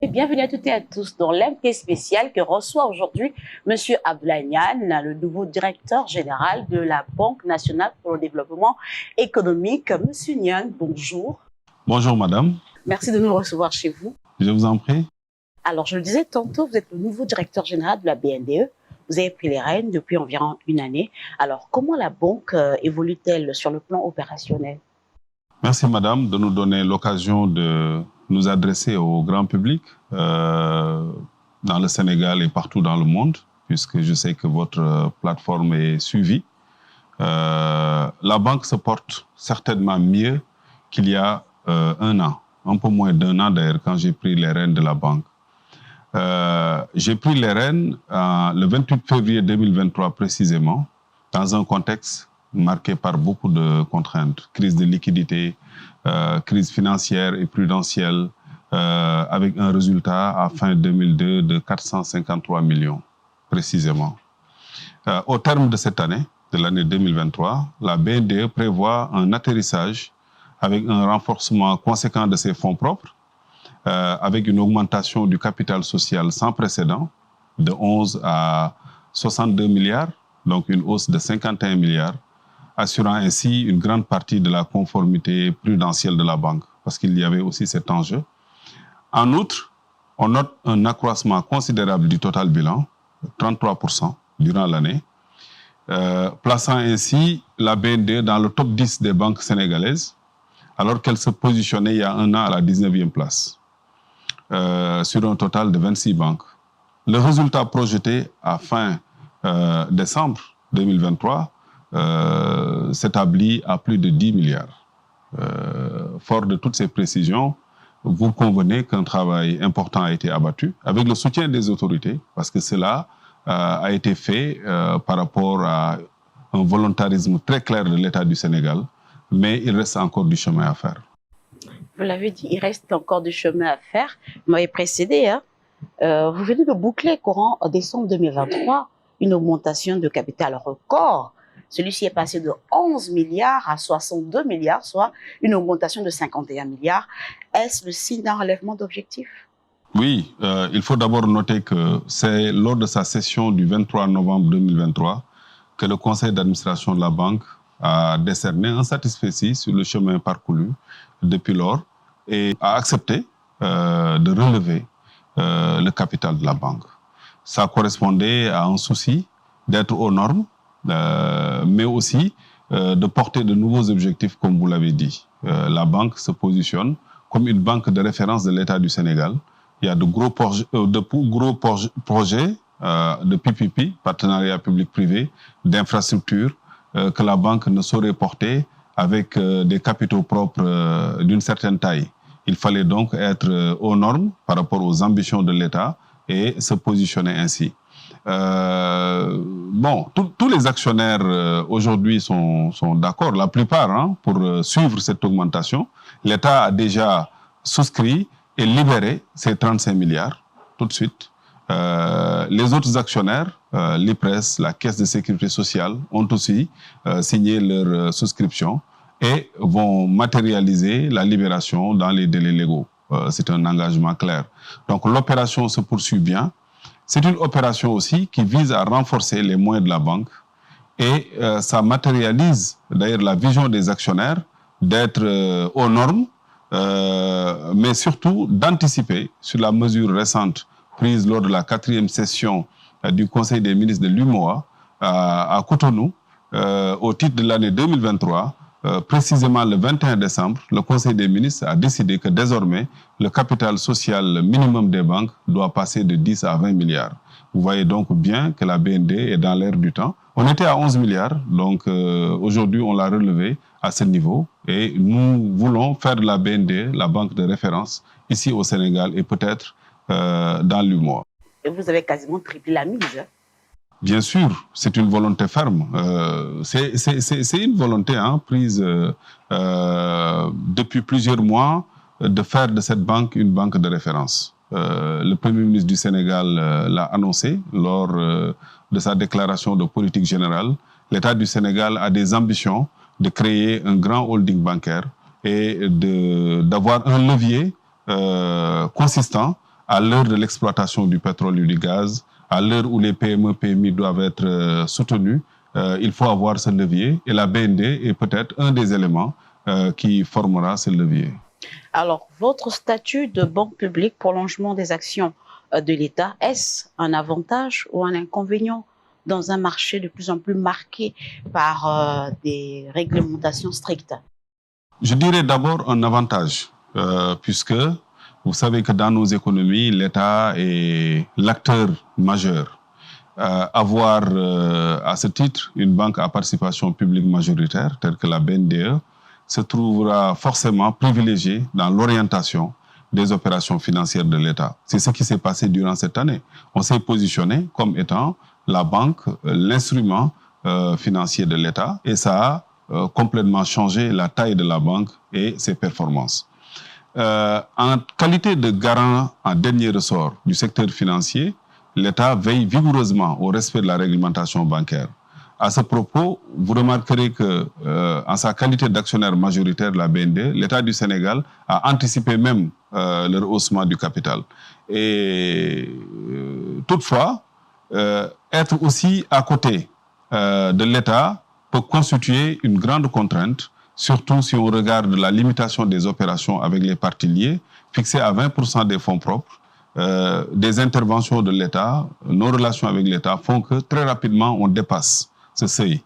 bienvenue à toutes et à tous dans l'invité spécial que reçoit aujourd'hui M. Abdoulaye Niane, le nouveau directeur général de la Banque nationale pour le développement économique. M. Niane, bonjour. Bonjour madame. Merci de nous recevoir chez vous. Je vous en prie. Alors, je le disais tantôt, vous êtes le nouveau directeur général de la BNDE. Vous avez pris les rênes depuis environ une année. Alors, comment la banque évolue-t-elle sur le plan opérationnel? Merci madame de nous donner l'occasion de nous adresser au grand public dans le Sénégal et partout dans le monde, puisque je sais que votre plateforme est suivie. La banque se porte certainement mieux qu'il y a un an, un peu moins d'un an d'ailleurs, quand j'ai pris les rênes de la banque. J'ai pris les rênes le 28 février 2023 précisément, dans un contexte marqué par beaucoup de contraintes, crise de liquidité, crise financière et prudentielle, avec un résultat à fin 2002 de 453 millions, précisément. Au terme de cette année, de l'année 2023, la BNDE prévoit un atterrissage avec un renforcement conséquent de ses fonds propres, avec une augmentation du capital social sans précédent de 11 à 62 milliards, donc une hausse de 51 milliards, assurant ainsi une grande partie de la conformité prudentielle de la banque, parce qu'il y avait aussi cet enjeu. En outre, on note un accroissement considérable du total bilan, 33% durant l'année, plaçant ainsi la BNDE dans le top 10 des banques sénégalaises, alors qu'elle se positionnait il y a un an à la 19e place, sur un total de 26 banques. Le résultat projeté à fin décembre 2023 s'établit à plus de 10 milliards. Fort de toutes ces précisions, vous convenez qu'un travail important a été abattu avec le soutien des autorités, parce que cela a été fait par rapport à un volontarisme très clair de l'État du Sénégal, mais il reste encore du chemin à faire. Vous l'avez dit, il reste encore du chemin à faire. Vous m'avez précédé, hein? Vous venez de boucler courant en décembre 2023 une augmentation de capital record. Celui-ci est passé de 11 milliards à 62 milliards, soit une augmentation de 51 milliards. Est-ce le signe d'un relèvement d'objectifs? Oui, il faut d'abord noter que c'est lors de sa session du 23 novembre 2023 que le conseil d'administration de la banque a décerné un satisfecit sur le chemin parcouru depuis lors et a accepté de relever le capital de la banque. Ça correspondait à un souci d'être aux normes, mais aussi de porter de nouveaux objectifs, comme vous l'avez dit. La banque se positionne comme une banque de référence de l'État du Sénégal. Il y a de gros projets de PPP, partenariat public-privé, d'infrastructures, que la banque ne saurait porter avec des capitaux propres d'une certaine taille. Il fallait donc être aux normes par rapport aux ambitions de l'État et se positionner ainsi. Bon, tous les actionnaires aujourd'hui sont d'accord, la plupart, hein, pour suivre cette augmentation. L'État a déjà souscrit et libéré ces 35 milliards tout de suite. Les autres actionnaires, l'IPRES, la Caisse de sécurité sociale, ont aussi signé leur souscription et vont matérialiser la libération dans les délais légaux. C'est un engagement clair. Donc l'opération se poursuit bien. C'est une opération aussi qui vise à renforcer les moyens de la banque et ça matérialise d'ailleurs la vision des actionnaires d'être aux normes, mais surtout d'anticiper sur la mesure récente prise lors de la 4e session du Conseil des ministres de l'UMOA à Cotonou au titre de l'année 2023. Précisément le 21 décembre, le Conseil des ministres a décidé que désormais, le capital social minimum des banques doit passer de 10 à 20 milliards. Vous voyez donc bien que la BND est dans l'air du temps. On était à 11 milliards, donc aujourd'hui on l'a relevé à ce niveau et nous voulons faire de la BND la banque de référence ici au Sénégal et peut-être dans l'UMOA. Et vous avez quasiment triplé la mise, hein? Bien sûr, c'est une volonté ferme. C'est une volonté prise depuis plusieurs mois de faire de cette banque une banque de référence. Le Premier ministre du Sénégal l'a annoncé lors de sa déclaration de politique générale. L'État du Sénégal a des ambitions de créer un grand holding bancaire et d'avoir un levier consistant à l'heure de l'exploitation du pétrole et du gaz, à l'heure où les PME, PMI doivent être soutenus, il faut avoir ce levier et la BND est peut-être un des éléments qui formera ce levier. Alors, votre statut de banque publique, prolongement des actions de l'État, est-ce un avantage ou un inconvénient dans un marché de plus en plus marqué par des réglementations strictes? Je dirais d'abord un avantage, puisque vous savez que dans nos économies, l'État est l'acteur majeur. Avoir à ce titre une banque à participation publique majoritaire, telle que la BNDE, se trouvera forcément privilégiée dans l'orientation des opérations financières de l'État. C'est ce qui s'est passé durant cette année. On s'est positionné comme étant la banque, l'instrument financier de l'État, et ça a complètement changé la taille de la banque et ses performances. En qualité de garant en dernier ressort du secteur financier, l'État veille vigoureusement au respect de la réglementation bancaire. À ce propos, vous remarquerez que, en sa qualité d'actionnaire majoritaire de la BND, l'État du Sénégal a anticipé même le rehaussement du capital. Et toutefois, être aussi à côté de l'État peut constituer une grande contrainte, surtout si on regarde la limitation des opérations avec les parties liées, fixée à 20% des fonds propres. Des interventions de l'État, nos relations avec l'État font que très rapidement on dépasse ce seuil.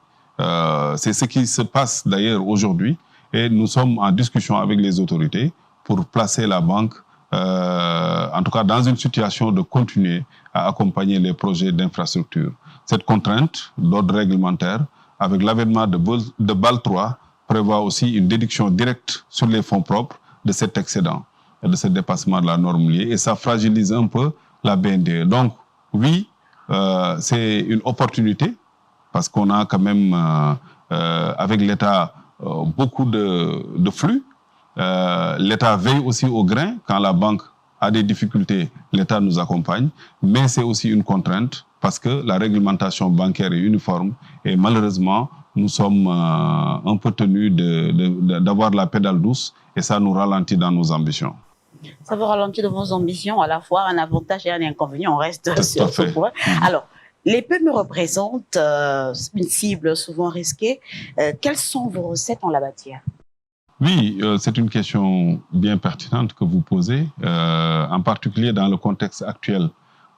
C'est ce qui se passe d'ailleurs aujourd'hui et nous sommes en discussion avec les autorités pour placer la banque, en tout cas dans une situation de continuer à accompagner les projets d'infrastructure. Cette contrainte d'ordre réglementaire, avec l'avènement de BAL 3, prévoit aussi une déduction directe sur les fonds propres de cet excédent, de ce dépassement de la norme liée, et ça fragilise un peu la BNDE. Donc, oui, c'est une opportunité, parce qu'on a quand même, avec l'État, beaucoup de flux. L'État veille aussi au grain. Quand la banque a des difficultés, l'État nous accompagne, mais c'est aussi une contrainte, parce que la réglementation bancaire est uniforme, et malheureusement, nous sommes un peu tenus d'avoir la pédale douce, et ça nous ralentit dans nos ambitions. Ça vous ralentit de vos ambitions, à la fois un avantage et un inconvénient, on reste sur ce point. Alors, les PME représentent une cible souvent risquée. Quelles sont vos recettes en la matière? Oui, c'est une question bien pertinente que vous posez, en particulier dans le contexte actuel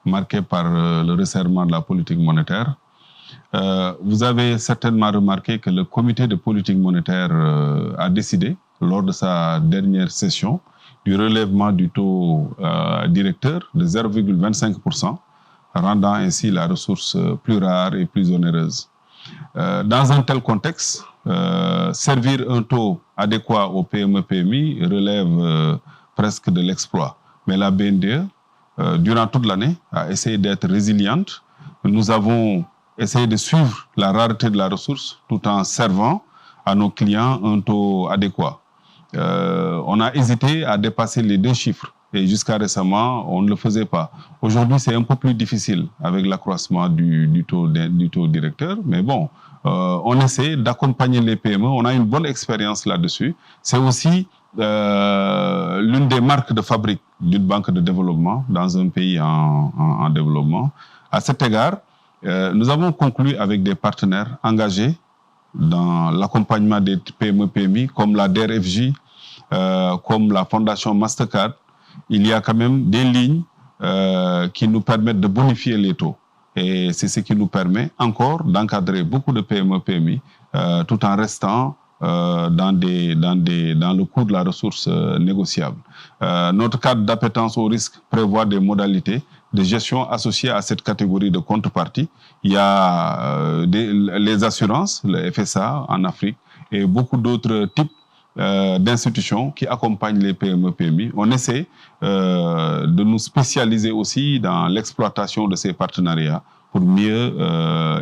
marqué par le resserrement de la politique monétaire. Vous avez certainement remarqué que le comité de politique monétaire a décidé, lors de sa dernière session, du relèvement du taux directeur de 0,25%, rendant ainsi la ressource plus rare et plus onéreuse. Dans un tel contexte, servir un taux adéquat aux PME-PMI relève presque de l'exploit. Mais la BNDE, durant toute l'année, a essayé d'être résiliente. Nous avons essayé de suivre la rareté de la ressource tout en servant à nos clients un taux adéquat. On a hésité à dépasser les 2 chiffres et jusqu'à récemment, on ne le faisait pas. Aujourd'hui, c'est un peu plus difficile avec l'accroissement du taux directeur, mais bon, on essaie d'accompagner les PME. On a une bonne expérience là-dessus. C'est aussi l'une des marques de fabrique d'une banque de développement dans un pays en développement. À cet égard, nous avons conclu avec des partenaires engagés dans l'accompagnement des PME-PMI, comme la DRFJ, comme la Fondation Mastercard. Il y a quand même des lignes qui nous permettent de bonifier les taux. Et c'est ce qui nous permet encore d'encadrer beaucoup de PME-PMI tout en restant dans le coût de la ressource négociable. Notre cadre d'appétence au risque prévoit des modalités de gestion associées à cette catégorie de contrepartie. Il y a les assurances, le FSA en Afrique et beaucoup d'autres types d'institutions qui accompagnent les PME-PMI. On essaie de nous spécialiser aussi dans l'exploitation de ces partenariats pour mieux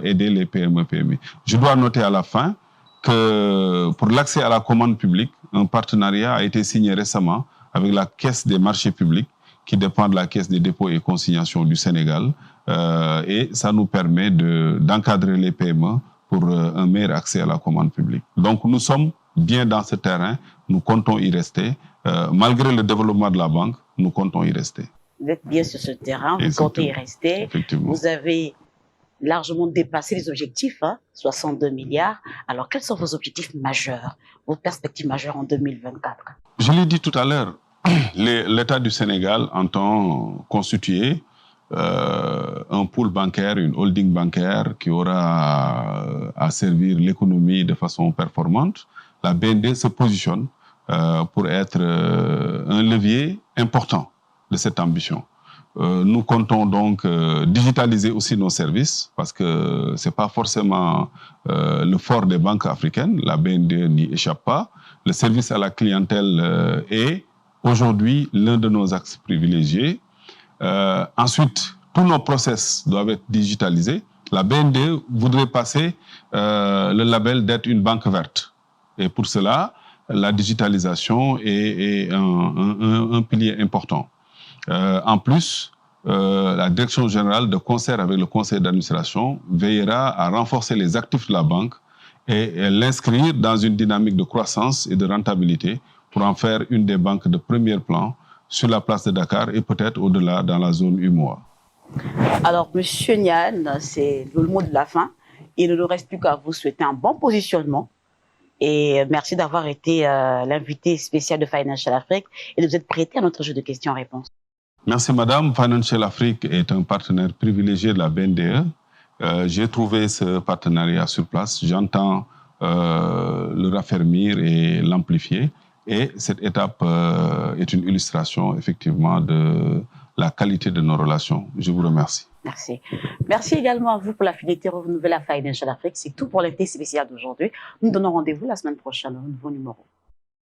aider les PME-PMI. Je dois noter à la fin que pour l'accès à la commande publique, un partenariat a été signé récemment avec la Caisse des marchés publics qui dépend de la Caisse des dépôts et consignations du Sénégal et ça nous permet d'encadrer les PME pour un meilleur accès à la commande publique. Donc nous sommes bien dans ce terrain, nous comptons y rester. Malgré le développement de la banque, nous comptons y rester. Vous êtes bien sur ce terrain, vous Exactement. comptez y rester. Effectivement. Vous avez largement dépassé les objectifs, 62 milliards. Alors, quels sont vos objectifs majeurs, vos perspectives majeures en 2024? Je l'ai dit tout à l'heure, l'État du Sénégal entend constituer un pool bancaire, une holding bancaire qui aura à servir l'économie de façon performante. La BND se positionne pour être un levier important de cette ambition. Nous comptons donc digitaliser aussi nos services parce que ce n'est pas forcément le fort des banques africaines. La BND n'y échappe pas. Le service à la clientèle est aujourd'hui l'un de nos axes privilégiés. Ensuite, tous nos process doivent être digitalisés. La BND voudrait passer le label d'être une banque verte. Et pour cela, la digitalisation est un pilier important. En plus, la direction générale, de concert avec le conseil d'administration, veillera à renforcer les actifs de la banque et l'inscrire dans une dynamique de croissance et de rentabilité pour en faire une des banques de premier plan sur la place de Dakar et peut-être au-delà dans la zone UMOA. Alors, Monsieur Niane, c'est le mot de la fin. Il ne nous reste plus qu'à vous souhaiter un bon positionnement. Et merci d'avoir été l'invité spécial de Financial Afrique et de vous être prêté à notre jeu de questions-réponses. Merci Madame. Financial Afrique est un partenaire privilégié de la BNDE. J'ai trouvé ce partenariat sur place. J'entends le raffermir et l'amplifier. Et cette étape est une illustration effectivement de la qualité de nos relations. Je vous remercie. Merci. Merci également à vous pour la fidélité renouvelée à Financial Afrique. C'est tout pour l'invité spécial d'aujourd'hui. Nous donnons rendez-vous la semaine prochaine dans un nouveau numéro.